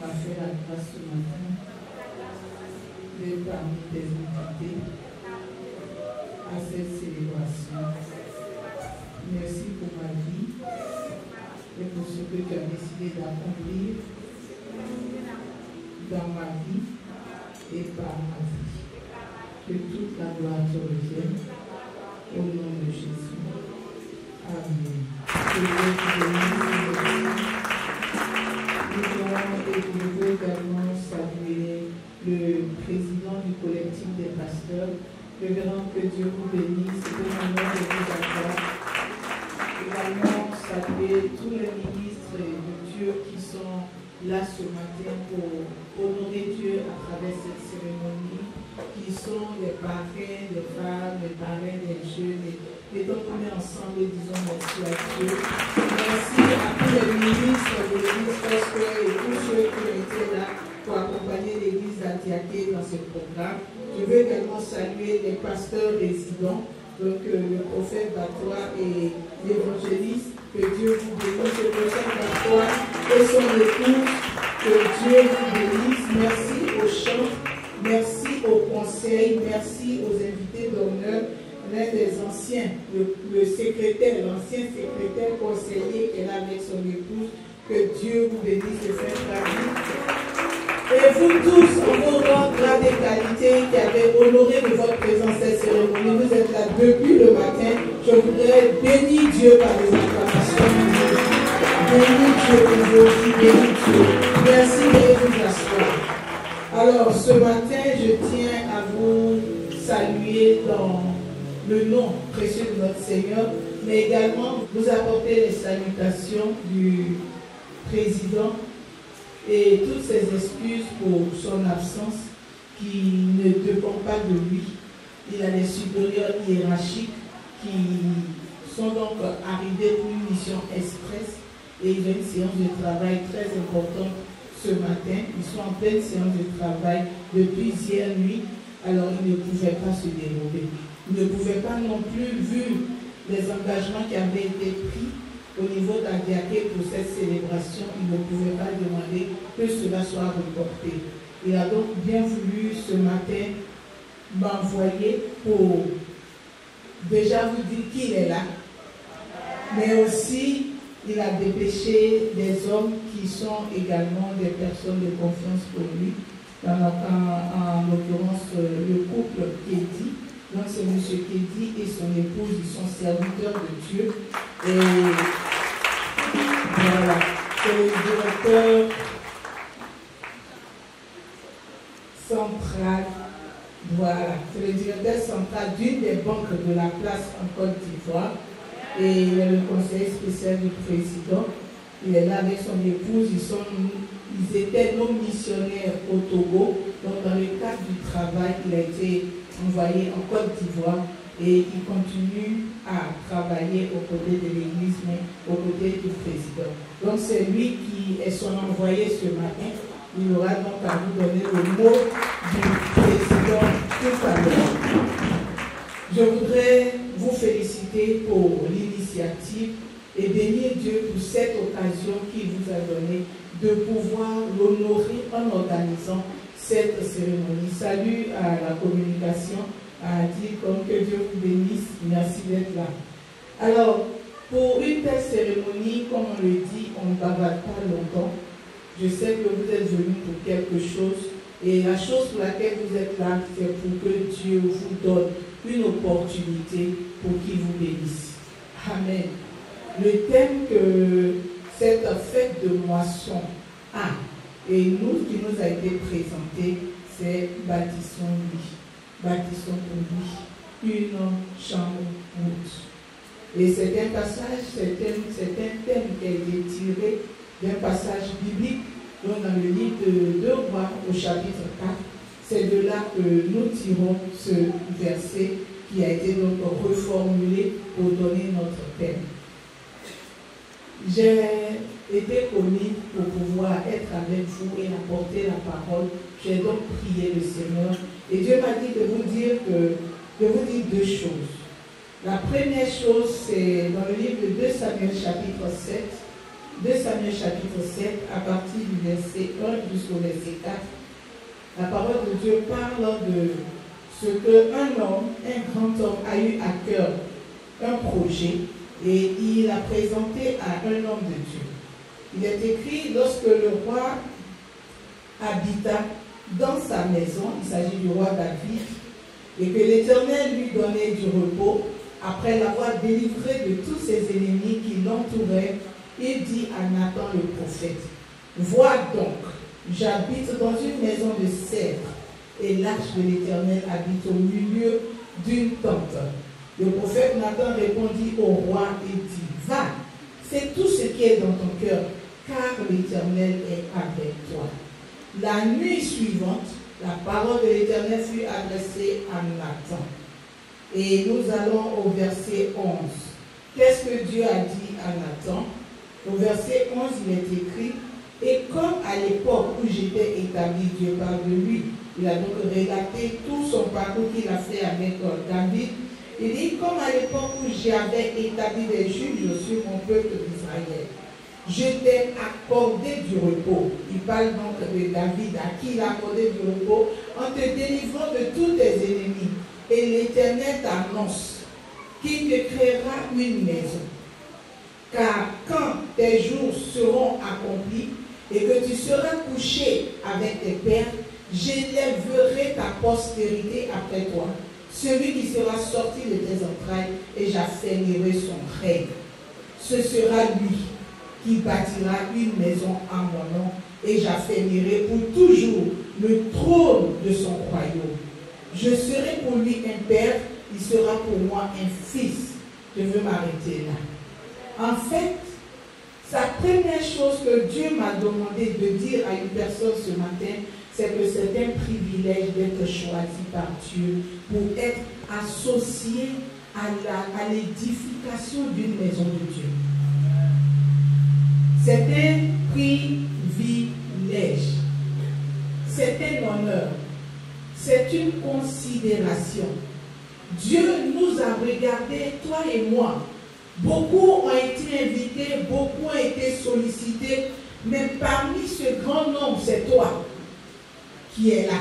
m'a fait la grâce ce matin d'être parmi tes invités à cette célébration. Merci pour ma vie et pour ce que tu as décidé d'accomplir dans ma vie et par ma vie. Que toute la gloire te revienne au nom de Jésus. Amen. Que Dieu te bénisse. Nous voulons également saluer le président du collectif des pasteurs. Révérend, que Dieu vous bénisse. C'est un honneur de vous avoir. Également saluer tous les ministres de Dieu qui sont là ce matin pour honorer Dieu à travers cette cérémonie, qui sont les parrains des femmes, les parrains des jeunes. Et donc on est ensemble et disons merci à Dieu. Merci à tous les ministres de l'Église Foursquare et tous ceux qui ont été là pour accompagner l'Église d'Antiochie dans ce programme. Je veux également saluer les pasteurs résidents, donc le prophète Batois et l'évangéliste. Que Dieu vous bénisse, le prophète Batois et son épouse. Que Dieu vous bénisse. Merci aux chants, merci au conseil, merci aux invités d'honneur. L'un des anciens, le secrétaire, l'ancien secrétaire conseiller qui est là avec son épouse. Que Dieu vous bénisse et fasse la vie. Et vous tous, en vos rangs, grades et qualités qui avez honoré de votre présence cette cérémonie, vous êtes là depuis le matin. Je voudrais bénir Dieu par les acclamations. Bénis Dieu pour vos vies, bénis Dieu. Merci de vous asseoir. Alors, ce matin, je tiens à vous saluer dans le nom précieux de notre Seigneur, mais également vous apporter les salutations du président et toutes ses excuses pour son absence qui ne dépendent pas de lui. Il a des supérieurs hiérarchiques qui sont donc arrivés pour une mission express et il y a une séance de travail très importante ce matin. Ils sont en pleine séance de travail depuis hier nuit, alors ils ne pouvaient pas se dérober. Ils ne pouvaient pas non plus, vu les engagements qui avaient été pris au niveau d'Antiochie pour cette célébration, il ne pouvait pas demander que cela soit reporté. Il a donc bien voulu ce matin m'envoyer pour déjà vous dire qu'il est là, mais aussi il a dépêché des hommes qui sont également des personnes de confiance pour lui, en l'occurrence le couple Kédi. Donc c'est M. Kédi et son épouse, ils sont serviteurs de Dieu. Et voilà, c'est le directeur central, voilà, c'est le directeur central d'une des banques de la place en Côte d'Ivoire. Et il est le conseiller spécial du président. Il est là avec son épouse, ils étaient nos missionnaires au Togo. Donc dans le cadre du travail, il a été envoyé en Côte d'Ivoire et il continue à travailler aux côtés de l'Église, mais aux côtés du président. Donc c'est lui qui est son envoyé ce matin. Il aura donc à vous donner le mot du président tout à l'heure. Je voudrais vous féliciter pour l'initiative et bénir Dieu pour cette occasion qu'il vous a donnée de pouvoir l'honorer en organisant cette cérémonie. Salut à la communication, à dire comme que Dieu vous bénisse, merci d'être là. Alors, pour une telle cérémonie, comme on le dit, on ne bavarde pas longtemps. Je sais que vous êtes venus pour quelque chose et la chose pour laquelle vous êtes là, c'est pour que Dieu vous donne une opportunité pour qu'il vous bénisse. Amen. Le thème que cette fête de moisson a, et nous qui nous a été présenté, c'est bâtissons-lui. Bâtissons pour lui une chambre haute. Et c'est un passage, c'est un thème qui a été tiré d'un passage biblique, donc dans le livre de 2 Rois au chapitre 4. C'est de là que nous tirons ce verset qui a été donc reformulé pour donner notre thème. J'ai été commis pour pouvoir être avec vous et apporter la parole. J'ai donc prié le Seigneur et Dieu m'a dit de vous dire deux choses. La première chose, c'est dans le livre de 2 Samuel chapitre 7, 2 Samuel chapitre 7, à partir du verset 1 jusqu'au verset 4, la parole de Dieu parle de ce qu'un homme, un grand homme, a eu à cœur un projet et il a présenté à un homme de Dieu. Il est écrit, lorsque le roi habita dans sa maison, il s'agit du roi David, et que l'Éternel lui donnait du repos, après l'avoir délivré de tous ses ennemis qui l'entouraient, il dit à Nathan le prophète, « Vois donc, j'habite dans une maison de cèdre, et l'arche de l'Éternel habite au milieu d'une tente. » Le prophète Nathan répondit au roi et dit, « Va, fais tout ce qui est dans ton cœur, car l'Éternel est avec toi. » La nuit suivante, la parole de l'Éternel fut adressée à Nathan. Et nous allons au verset 11. Qu'est-ce que Dieu a dit à Nathan? Au verset 11, il est écrit, « Et comme à l'époque où j'étais établi, Dieu parle de lui. » Il a donc relaté tout son parcours qu'il a fait avec David. Il dit, comme à l'époque où j'avais établi des juges sur mon peuple d'Israël, je t'ai accordé du repos. Il parle donc de David, à qui il a accordé du repos, en te délivrant de tous tes ennemis. Et l'Éternel t'annonce qu'il te créera une maison. Car quand tes jours seront accomplis et que tu seras couché avec tes pères, j'élèverai ta postérité après toi, celui qui sera sorti de tes entrailles, et j'affermirai son règne. Ce sera lui qui bâtira une maison à mon nom, et j'affermirai pour toujours le trône de son royaume. Je serai pour lui un père, il sera pour moi un fils. Je veux m'arrêter là. En fait, sa première chose que Dieu m'a demandé de dire à une personne ce matin, c'est que c'est un privilège d'être choisi par Dieu pour être associé à l'édification d'une maison de Dieu. C'est un privilège, c'est un honneur, c'est une considération. Dieu nous a regardés, toi et moi. Beaucoup ont été invités, beaucoup ont été sollicités, mais parmi ce grand nombre, c'est toi qui es là.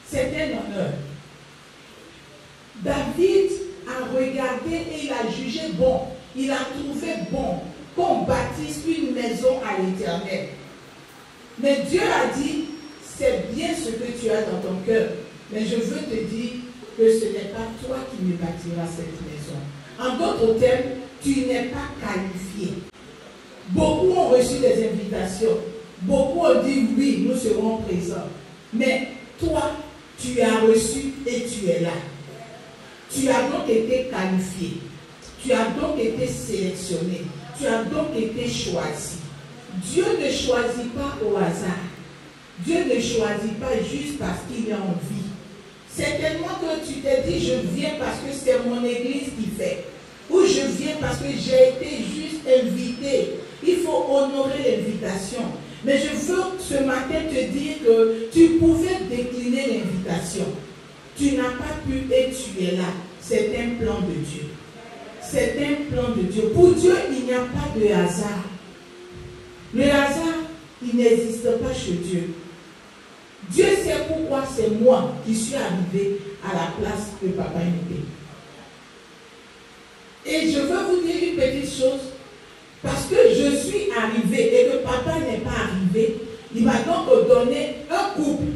C'est un honneur. David a regardé et il a jugé bon, il a trouvé bon qu'on bâtisse une maison à l'Éternel. Mais Dieu a dit, c'est bien ce que tu as dans ton cœur, mais je veux te dire que ce n'est pas toi qui me bâtiras cette maison. En d'autres termes, tu n'es pas qualifié. Beaucoup ont reçu des invitations. Beaucoup ont dit oui, nous serons présents. Mais toi, tu as reçu et tu es là. Tu as donc été qualifié. Tu as donc été sélectionné. Tu as donc été choisi. Dieu ne choisit pas au hasard. Dieu ne choisit pas juste parce qu'il a envie. Certainement que tu t'es dit, je viens parce que c'est mon église qui fait. Ou je viens parce que j'ai été juste invité. Il faut honorer l'invitation. Mais je veux ce matin te dire que tu pouvais décliner l'invitation. Tu n'as pas pu et tu es là. C'est un plan de Dieu. C'est un plan de Dieu. Pour Dieu, il n'y a pas de hasard. Le hasard, il n'existe pas chez Dieu. Dieu sait pourquoi c'est moi qui suis arrivé à la place de Papa Nibé. Et je veux vous dire une petite chose. Parce que je suis arrivé et que Papa n'est pas arrivé, il m'a donc donné un couple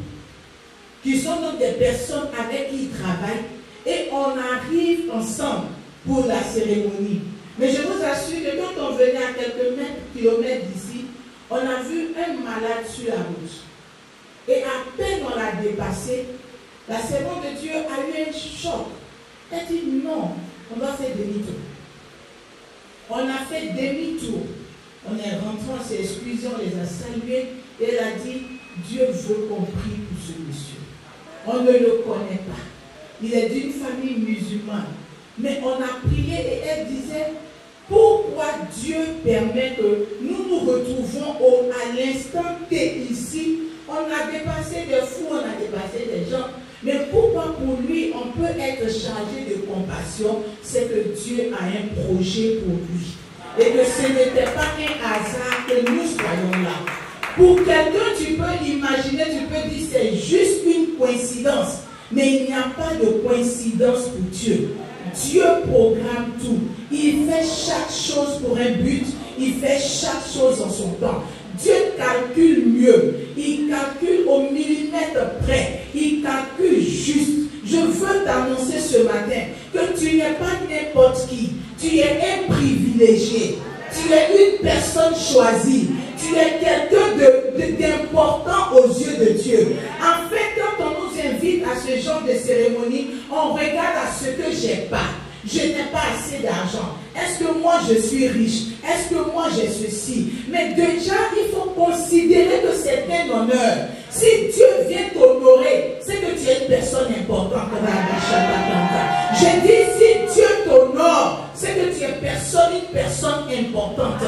qui sont donc des personnes avec qui il travaille et on arrive ensemble pour la cérémonie. Mais je vous assure que quand on venait à quelques kilomètres d'ici, on a vu un malade sur la route. Et à peine on l'a dépassé, la servante de Dieu a eu un choc. Elle dit non, on va faire demi-tour. On a fait demi-tour. On est rentré, on s'est excusé, on les a salués. Et elle a dit, Dieu veut qu'on prie pour ce monsieur. On ne le connaît pas. Il est d'une famille musulmane. Mais on a prié et elle disait, pourquoi Dieu permet que nous nous retrouvons à l'instant T ici? On a dépassé des fous, on a dépassé des gens. Mais pourquoi pour lui on peut être chargé de compassion? C'est que Dieu a un projet pour lui. et que ce n'était pas un hasard que nous soyons là. Pour quelqu'un, tu peux imaginer, tu peux dire c'est juste une coïncidence. Mais il n'y a pas de coïncidence pour Dieu. Dieu programme tout. Il fait chaque chose pour un but. Il fait chaque chose en son temps. Dieu calcule mieux. Il calcule au millimètre près. Il calcule juste. Je veux t'annoncer ce matin que tu n'es pas n'importe qui. Tu es un privilégié. Tu es une personne choisie. Tu es quelqu'un d'important aux yeux de Dieu. En fait, quand on nous invite à ce genre de cérémonie, on regarde à ce que j'ai pas. Je n'ai pas assez d'argent. Est-ce que moi je suis riche? Est-ce que moi j'ai ceci? Mais déjà, il faut considérer que c'est un honneur. Si Dieu vient t'honorer, c'est que tu es une personne importante. Je dis, si Dieu t'honore, c'est que tu es une personne importante.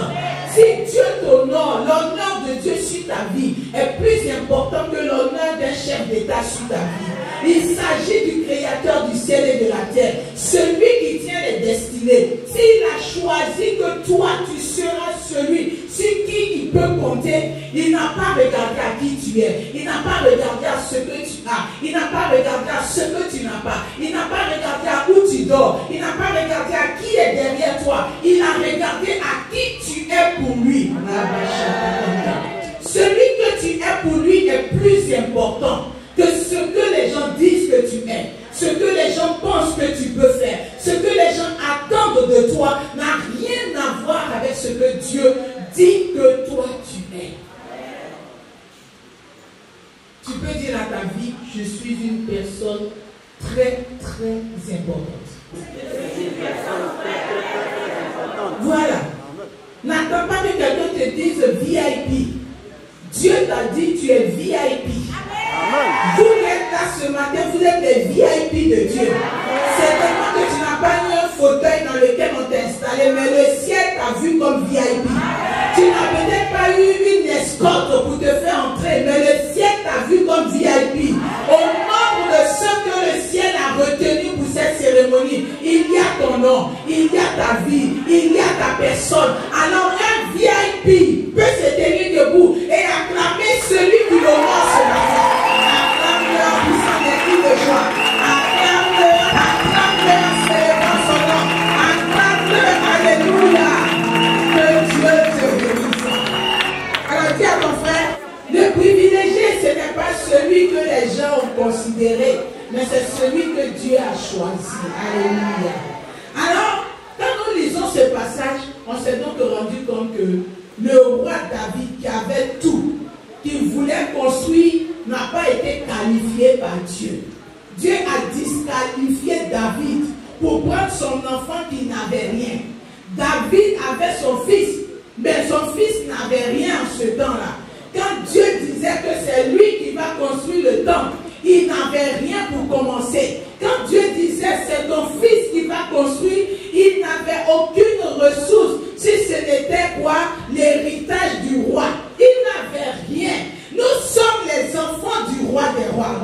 Si Dieu t'honore, l'honneur de Dieu sur ta vie est plus important que l'honneur d'un chef d'État sur ta vie. Il s'agit du Créateur du ciel et de la terre, celui qui tient les destinées. S'il a choisi que toi, tu seras celui sur qui il peut compter, il n'a pas regardé à qui tu es, il n'a pas regardé à ce que tu as, il n'a pas regardé à ce que tu n'as pas, il n'a pas regardé à où tu dors, il n'a pas regardé à qui est derrière toi, il a regardé à qui tu es pour lui. Celui que tu es pour lui est plus important que ce que les gens disent que tu es, ce que les gens pensent que tu peux faire, ce que les gens attendent de toi n'a rien à voir avec ce que Dieu dit que toi tu es. Tu peux dire à ta vie, je suis une personne très très importante. Voilà. N'attends pas que quelqu'un te dise VIP. Dieu t'a dit tu es VIP. Vous êtes là ce matin, vous êtes des VIP de Dieu. C'est tellement que tu n'as pas eu un fauteuil dans lequel on t'a installé, mais le ciel t'a vu comme VIP. Tu n'as peut-être pas eu une escorte pour te faire entrer, mais le ciel t'a vu comme VIP. Au nombre de ceux que le ciel a retenus pour cette cérémonie, il y a ton nom, il y a ta vie, il y a ta personne. Alors un VIP peut se tenir debout et acclamer celui qui l'honore ce matin. Acclame-le en poussant des cris de joie. Acclame-le, acclame-le en célébrant son nom. Acclame-le, alléluia. Que Dieu te bénisse. Alors dis à ton frère, le privilégié, ce n'est pas celui que les gens ont considéré, mais c'est celui que Dieu a choisi. Alléluia. Alors, quand nous lisons ce passage, on s'est donc rendu compte que le roi David, qui avait tout, qui voulait construire, n'a pas été qualifié par Dieu. Dieu a disqualifié David pour prendre son enfant qui n'avait rien. David avait son fils, mais son fils n'avait rien en ce temps-là. Quand Dieu disait que c'est lui qui va construire le temple, il n'avait rien pour commencer. Quand Dieu disait c'est ton fils qui va construire, il n'avait aucune ressource. Si ce n'était quoi? L'héritage du roi. Il n'avait rien. Nous sommes les enfants du roi des rois.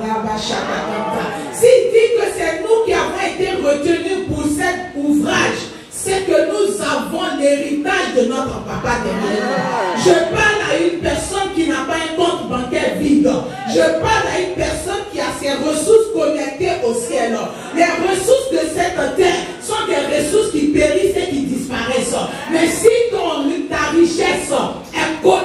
S'il dit que c'est nous qui avons été retenus pour cet ouvrage, c'est que nous avons l'héritage de notre papa derrière nous. Je parle à une personne qui n'a pas un compte bancaire vide. Je parle à une personne qui a ses ressources connectées au ciel. Les ressources de cette terre sont des ressources qui périssent et qui disparaissent. Mais si ta richesse est connectée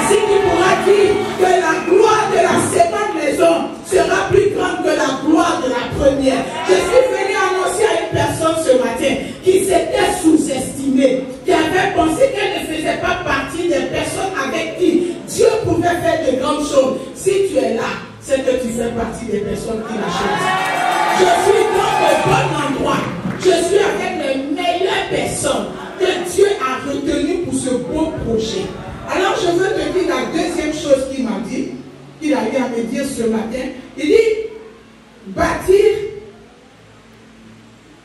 Ainsi tu pourras dire que la gloire de la seconde maison sera plus grande que la gloire de la première. Je suis venu annoncer à une personne ce matin qui s'était sous-estimée, qui avait pensé qu'elle ne faisait pas partie des personnes avec qui Dieu pouvait faire de grandes choses. Si tu es là, c'est que tu fais partie des personnes qui la choisissent. Je suis dans le bon endroit. Je suis avec les meilleures personnes que Dieu a retenues pour ce beau projet. Alors je veux te dire la deuxième chose qu'il m'a dit, qu'il a eu à me dire ce matin. Il dit, bâtir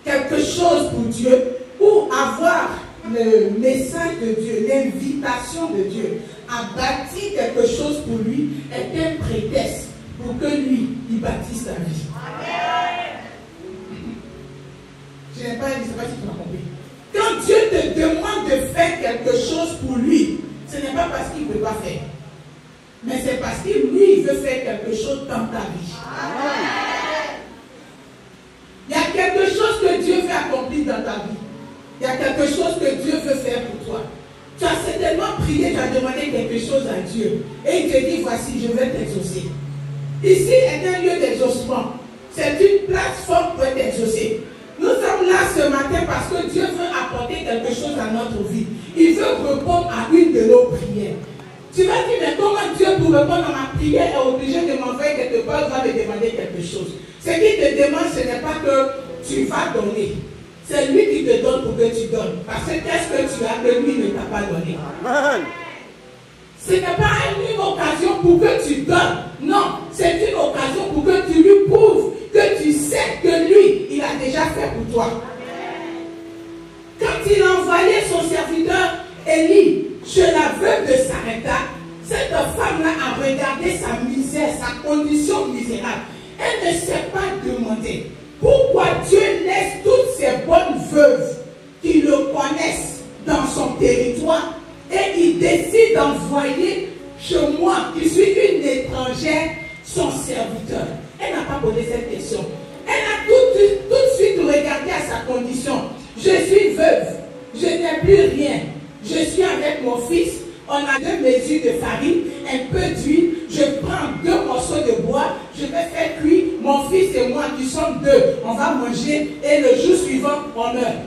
quelque chose pour Dieu ou avoir le message de Dieu, l'invitation de Dieu à bâtir quelque chose pour lui est un prétexte pour que lui, il bâtisse sa vie. Je n'ai pas dit, je ne sais pas si tu m'as compris. Quand Dieu te demande de faire quelque chose pour lui, ce n'est pas parce qu'il ne peut pas faire, mais c'est parce que lui, il veut faire quelque chose dans ta vie. Il y a quelque chose que Dieu veut accomplir dans ta vie. Il y a quelque chose que Dieu veut faire pour toi. Tu as certainement prié, tu as demandé quelque chose à Dieu. Et il te dit, voici, je vais t'exaucer. Ici est un lieu d'exaucement. C'est une plateforme pour être exaucé. Nous sommes là ce matin parce que Dieu veut apporter quelque chose à notre vie. Il veut répondre à une de nos prières. Tu vas dire, mais comment Dieu, pour répondre à ma prière, est obligé de m'envoyer quelque part, il va me demander quelque chose. Ce qu'il te demande, ce n'est pas que tu vas donner. C'est lui qui te donne pour que tu donnes. Parce que qu'est-ce que tu as que lui ne t'a pas donné? Ce n'est pas une occasion pour que tu donnes. Non, c'est une occasion pour que tu lui prouves que tu sais que lui, il a déjà fait pour toi. Quand il a envoyé son serviteur Élie chez la veuve de Sarepta, cette femme-là a regardé sa misère, sa condition misérable. Elle ne s'est pas demandé pourquoi Dieu laisse toutes ces bonnes veuves qui le connaissent dans son territoire et il décide d'envoyer chez moi, qui suis une étrangère, son serviteur. Elle n'a pas posé cette question. Elle a tout de suite regardé à sa condition. Je suis veuve, je n'ai plus rien. Je suis avec mon fils, on a 2 mesures de farine, un peu d'huile, je prends 2 morceaux de bois, je vais faire cuire, mon fils et moi qui sommes 2, on va manger et le jour suivant, on meurt.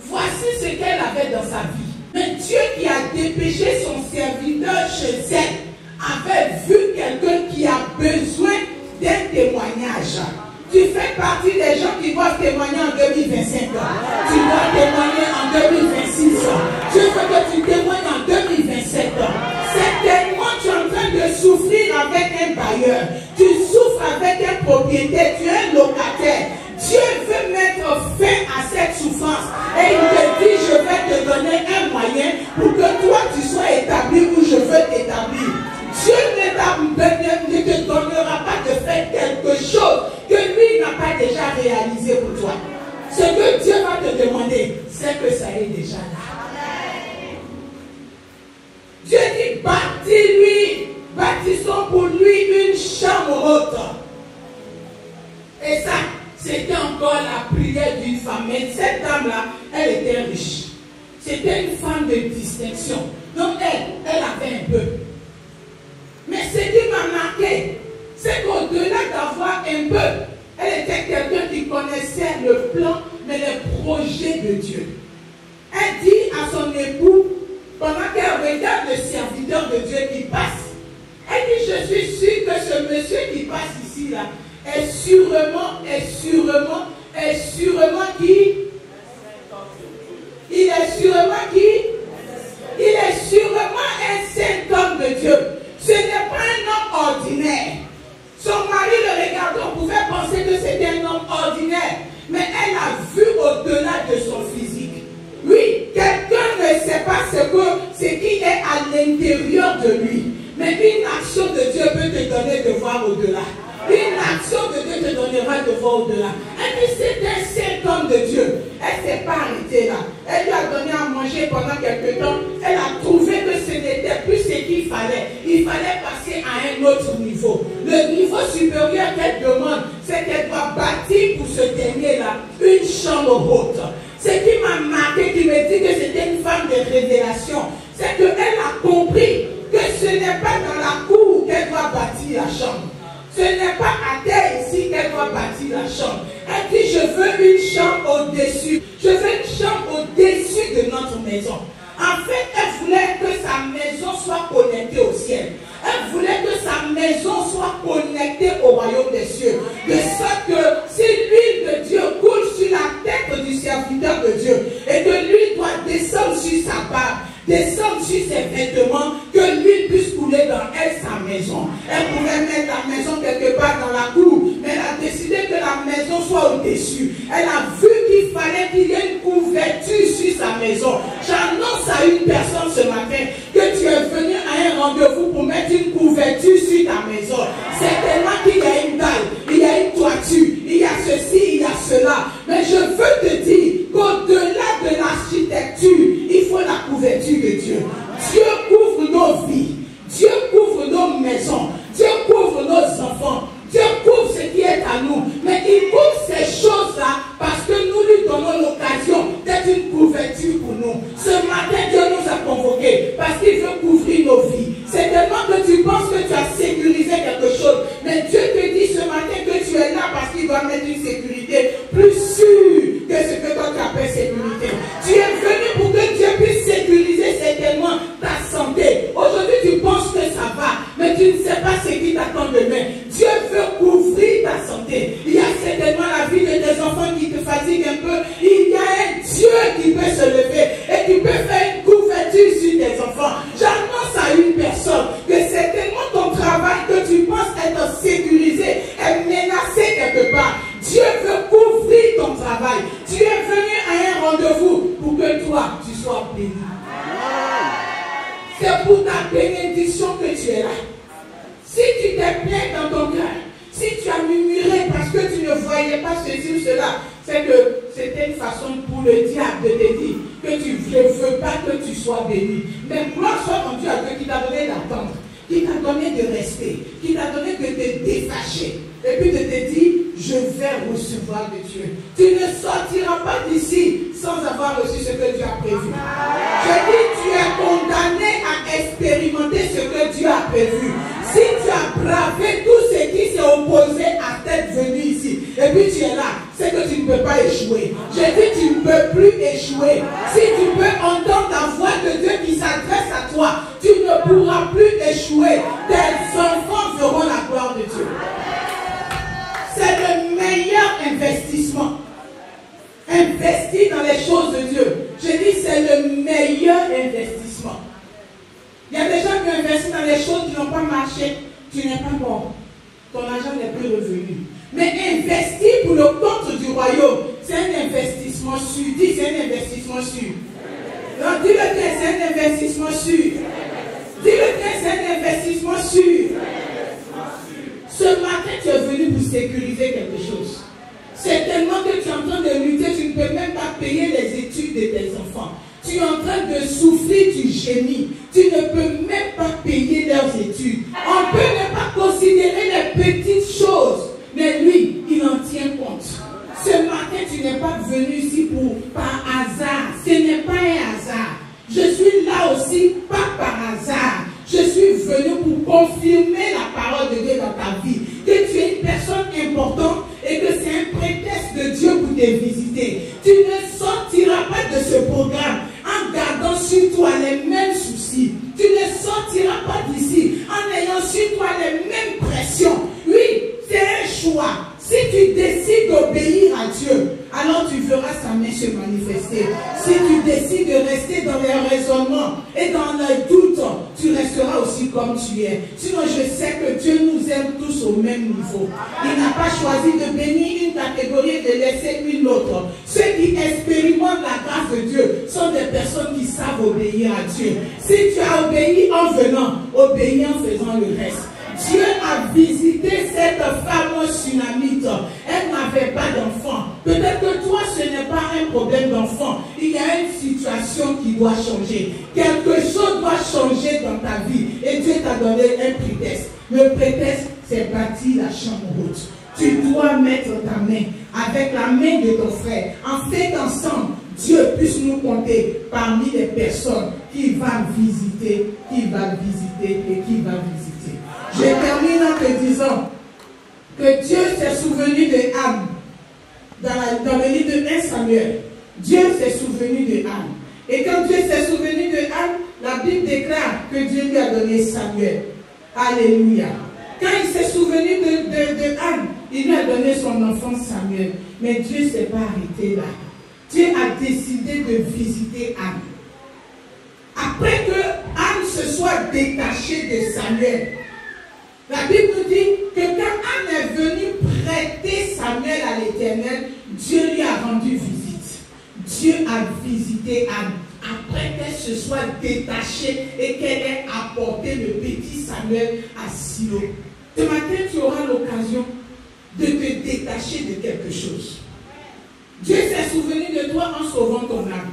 Voici ce qu'elle avait dans sa vie. Mais Dieu qui a dépêché son serviteur chez elle, avait vu quelqu'un qui a besoin d'un témoignage. Tu fais partie des gens qui doivent témoigner en 2025 ans. Tu dois témoigner en 2026 ans. Je veux que tu témoignes en 2027 ans. Certainement, tu es en train de souffrir avec un bailleur. Tu souffres avec un propriétaire. Tu es un locataire. Dieu veut mettre fin à cette souffrance. Et il te dit, je vais te donner un moyen pour que toi, tu sois établi où je veux t'établir. Dieu ne te donnera pas de faire quelque chose que lui n'a pas déjà réalisé pour toi. Ce que Dieu va te demander, c'est que ça est déjà là. Dieu dit, bâtissons pour lui une chambre haute. Et ça, c'était encore la prière d'une femme. Mais cette dame-là, elle était riche. C'était une femme de distinction. Donc elle avait un peu. Mais ce qui m'a marqué, c'est qu'au-delà d'avoir un peu, elle était quelqu'un qui connaissait le plan, mais les projets de Dieu. Elle dit à son époux, pendant qu'elle regarde le serviteur de Dieu qui passe, elle dit, je suis sûre que ce monsieur qui passe ici, là, est sûrement qui? Il est sûrement un saint homme de Dieu. Ce n'est pas un homme ordinaire. Son mari le regardant pouvait penser que c'était un homme ordinaire. Mais elle a vu au-delà de son physique. Oui, quelqu'un ne sait pas ce qui est à l'intérieur de lui. Mais une action de Dieu peut te donner de voir au-delà. Une action de Dieu te donnera de voir au-delà. Elle dit, c'est un saint homme de Dieu. Elle ne s'est pas arrêtée là. Elle lui a donné à manger pendant quelque temps. Elle a trouvé que ce n'était plus ce qu'il fallait. Il fallait passer à un autre niveau. Le niveau supérieur qu'elle demande, c'est qu'elle doit bâtir pour ce dernier-là une chambre haute. Ce qui m'a marqué, qui me dit que c'était une femme de révélation, c'est qu'elle a compris que ce n'est pas dans la cour qu'elle doit bâtir la chambre. Ce n'est pas à terre ici qu'elle doit bâtir la chambre. Elle dit, je veux une chambre au-dessus. Je veux une chambre au-dessus de notre maison. En fait, elle voulait que sa maison soit connectée au ciel. Elle voulait que sa maison soit connectée au royaume des cieux. De sorte que si l'huile de Dieu coule sur la tête du serviteur de Dieu et que l'huile doit descendre sur sa barbe, descendre sur ses vêtements, que l'huile puisse couler dans elle, sa maison. Elle pouvait mettre la maison quelque part dans la cour, mais elle a décidé que la maison soit au-dessus. Elle a vu qu'il fallait qu'il y ait une couverture sur sa maison. J'annonce à une personne ce matin que tu es venu à un rendez-vous pour mettre une couverture sur ta maison. C'est tellement qu'il y a une dalle, il y a une toiture, il y a ceci, il y a cela. Mais je veux te dire qu'au-delà de l'architecture, il faut la couverture de Dieu. Dieu couvre nos vies, Dieu couvre nos maisons, Dieu couvre nos enfants, Dieu couvre ce qui est à nous. Mais il couvre ces choses-là parce que nous lui donnons l'occasion d'être une couverture pour nous. Ce matin, Dieu nous a convoqués parce qu'il veut couvrir nos vies. C'est tellement que tu penses que tu as sécurisé quelque chose. Mais Dieu te dit ce matin que tu es là parce qu'il doit mettre une sécurité plus sûre que ce que toi tu appelles sécurité. Tu es venu pour que Dieu puisse sécuriser certainement ta santé. Aujourd'hui, tu penses que ça va, mais tu ne sais pas ce qui t'attend demain. Dieu veut couvrir ta santé. Il y a certainement la vie de tes enfants qui te fatigue un peu. Il y a un Dieu qui peut se lever et qui peut faire une couverture sur tes enfants. J'annonce à une personne que certainement ton travail que tu penses être sécurisé est menacé quelque part. Dieu veut couvrir ton travail. Tu es venu à un rendez-vous pour que toi, tu sois béni. C'est pour ta bénédiction que tu es là. Si tu t'es plaint dans ton cœur, si tu as murmuré parce que tu ne voyais pas ceci ou cela, c'est que c'était une façon pour le diable de te dire que tu ne veux pas que tu sois béni. Mais gloire soit ton Dieu à Dieu qui t'a donné d'attendre, qui t'a donné de rester, qui t'a donné de te détacher. Et puis de te dire, je vais recevoir de Dieu. Tu ne sortiras pas d'ici sans avoir reçu ce que Dieu a prévu. Je dis, tu es condamné à expérimenter ce que Dieu a prévu. Si tu as bravé tout ce qui s'est opposé à t'être venu ici, et puis tu es là, c'est que tu ne peux pas échouer. Je dis, tu ne peux plus échouer. Si tu peux entendre la voix de Dieu qui s'adresse à toi, tu ne pourras plus échouer. Tes enfants verront la gloire de Dieu. C'est le meilleur investissement. Investir dans les choses de Dieu. Je dis, c'est le meilleur investissement. Il y a des gens qui ont investi dans les choses qui n'ont pas marché. Tu n'es pas mort. Ton argent n'est plus revenu. Mais investir pour le compte du royaume, c'est un investissement sûr. Dis, c'est un investissement sûr. Donc, dis-le bien, c'est un investissement sûr. Dis-le bien, c'est un investissement sûr. Ce matin, tu es venu pour sécuriser quelque chose. C'est tellement que tu es en train de lutter, tu ne peux même pas payer les études de tes enfants. Tu es en train de souffrir, tu gémis. Tu ne peux même pas payer leurs études. On peut ne pas considérer les petites choses, mais lui, il en tient compte. Ce matin, tu n'es pas venu ici par hasard. Ce n'est pas un hasard. Je suis là aussi, pas par hasard. Je suis venu pour confirmer la parole de Dieu dans ta vie. Que tu es une personne importante et que c'est un prétexte de Dieu pour te visiter. Tu ne sortiras pas de ce programme en gardant sur toi les mêmes soucis. Tu ne sortiras pas d'ici en ayant sur toi les mêmes pressions. Oui, c'est un choix. Si tu décides d'obéir à Dieu, alors tu verras sa main se manifester. Si tu décides de rester dans les raisonnements et dans le doute, tu resteras aussi comme tu es. Sinon, je sais que Dieu nous aime tous au même niveau. Il n'a pas choisi de bénir une catégorie et de laisser une autre. Ceux qui expérimentent la grâce de Dieu sont des personnes qui savent obéir à Dieu. Si tu as obéi en venant, obéis en faisant le reste. Dieu a visité cette femme tsunamite. Elle n'avait pas d'enfant. Peut-être que toi, ce n'est pas un problème d'enfant. Il y a une situation qui doit changer. Quelque chose doit changer dans ta vie. Et Dieu t'a donné un prétexte. Le prétexte, c'est bâtir la chambre haute. Tu dois mettre ta main avec la main de ton frère. En fait, ensemble, Dieu puisse nous compter parmi les personnes qui va visiter, qui va visiter et qui va visiter. Je termine en te disant que Dieu s'est souvenu de Anne. Dans le livre de 1 Samuel, Dieu s'est souvenu de Anne. Et quand Dieu s'est souvenu de Anne, la Bible déclare que Dieu lui a donné Samuel. Alléluia. Quand il s'est souvenu de Anne, il lui a donné son enfant Samuel. Mais Dieu ne s'est pas arrêté là. Dieu a décidé de visiter Anne. Après que Anne se soit détachée de Samuel, la Bible nous dit que quand Anne est venue prêter Samuel à l'Éternel, Dieu lui a rendu visite. Dieu a visité Anne. Après qu'elle se soit détachée et qu'elle ait apporté le petit Samuel à Silo. Ce matin, tu auras l'occasion de te détacher de quelque chose. Dieu s'est souvenu de toi en sauvant ton âme.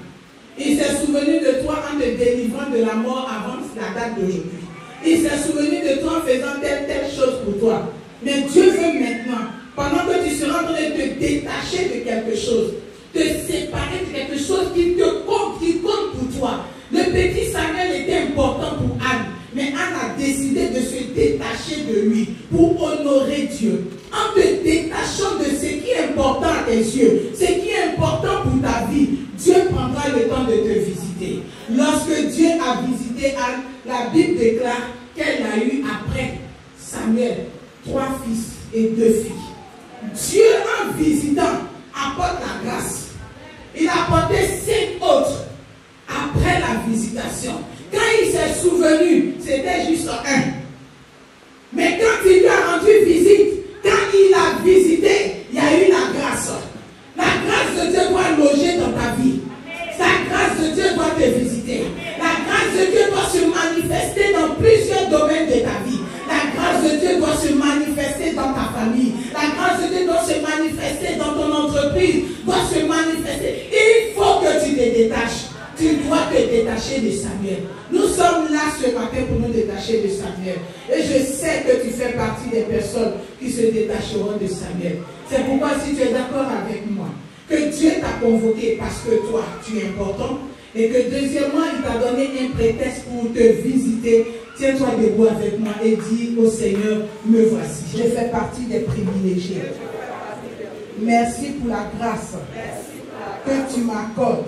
Il s'est souvenu de toi en te délivrant de la mort avant la date d'aujourd'hui. Il s'est souvenu de toi en faisant telle chose pour toi. Mais Dieu veut maintenant, pendant que tu seras en train de te détacher de quelque chose, te séparer de quelque chose qui compte pour toi. Le petit Samuel était important pour Anne, mais Anne a décidé de se détacher de lui pour honorer Dieu. En te détachant de ce qui est important à tes yeux, ce qui est important pour ta vie, Dieu prendra le temps de te visiter. Lorsque Dieu a visité Anne, la Bible déclare qu'elle a eu après Samuel 3 fils et 2 filles. Dieu, en visitant, apporte la grâce. Il a apporté 5 autres après la visitation. Quand il s'est souvenu, c'était juste un. Mais quand il lui a rendu visite, quand il a visité, il y a eu la grâce. La grâce de Dieu doit loger dans ta vie. La grâce de Dieu doit te visiter. La grâce de Dieu doit se manifester dans plusieurs domaines de ta vie. La grâce de Dieu doit se manifester dans ta famille. La grâce de Dieu doit se manifester dans ton entreprise. Doit se manifester. Il faut que tu te détaches. Tu dois te détacher de Samuel. Nous sommes là ce matin pour nous détacher de Samuel. Et je sais que tu fais partie des personnes qui se détacheront de Samuel. C'est pourquoi si tu es d'accord avec moi, que Dieu t'a convoqué parce que toi, tu es important, et que deuxièmement, il t'a donné un prétexte pour te visiter. Tiens-toi debout avec moi et dis au Seigneur, me voici. Je fais partie des privilégiés. Merci pour la grâce que tu m'accordes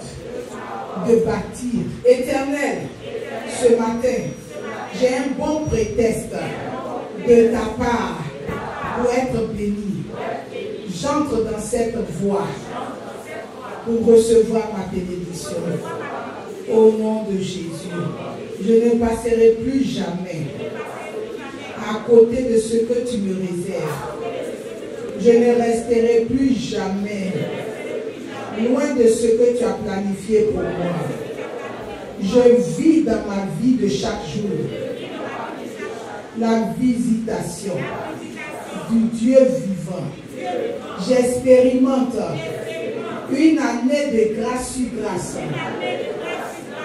de bâtir. Éternel, ce matin, j'ai un bon prétexte de ta part pour être béni. J'entre dans cette voie pour recevoir ma bénédiction. Au nom de Jésus, je ne passerai plus jamais à côté de ce que tu me réserves. Je ne resterai plus jamais loin de ce que tu as planifié pour moi. Je vis dans ma vie de chaque jour la visitation du Dieu vivant. J'expérimente une année de grâce sur grâce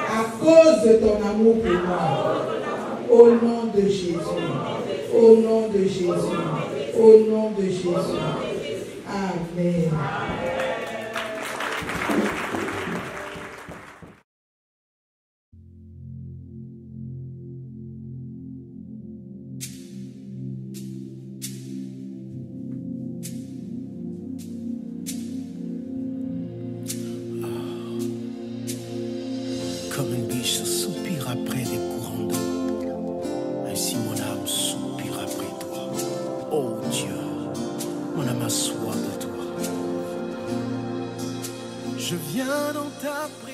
à cause de ton amour pour moi. Au nom de Jésus. Au nom de Jésus. Au nom de Jésus. Amen. Comme une biche soupire après des courants d'eau, ainsi mon âme soupire après toi. Oh Dieu, mon âme a soif de toi. Je viens dans ta prière.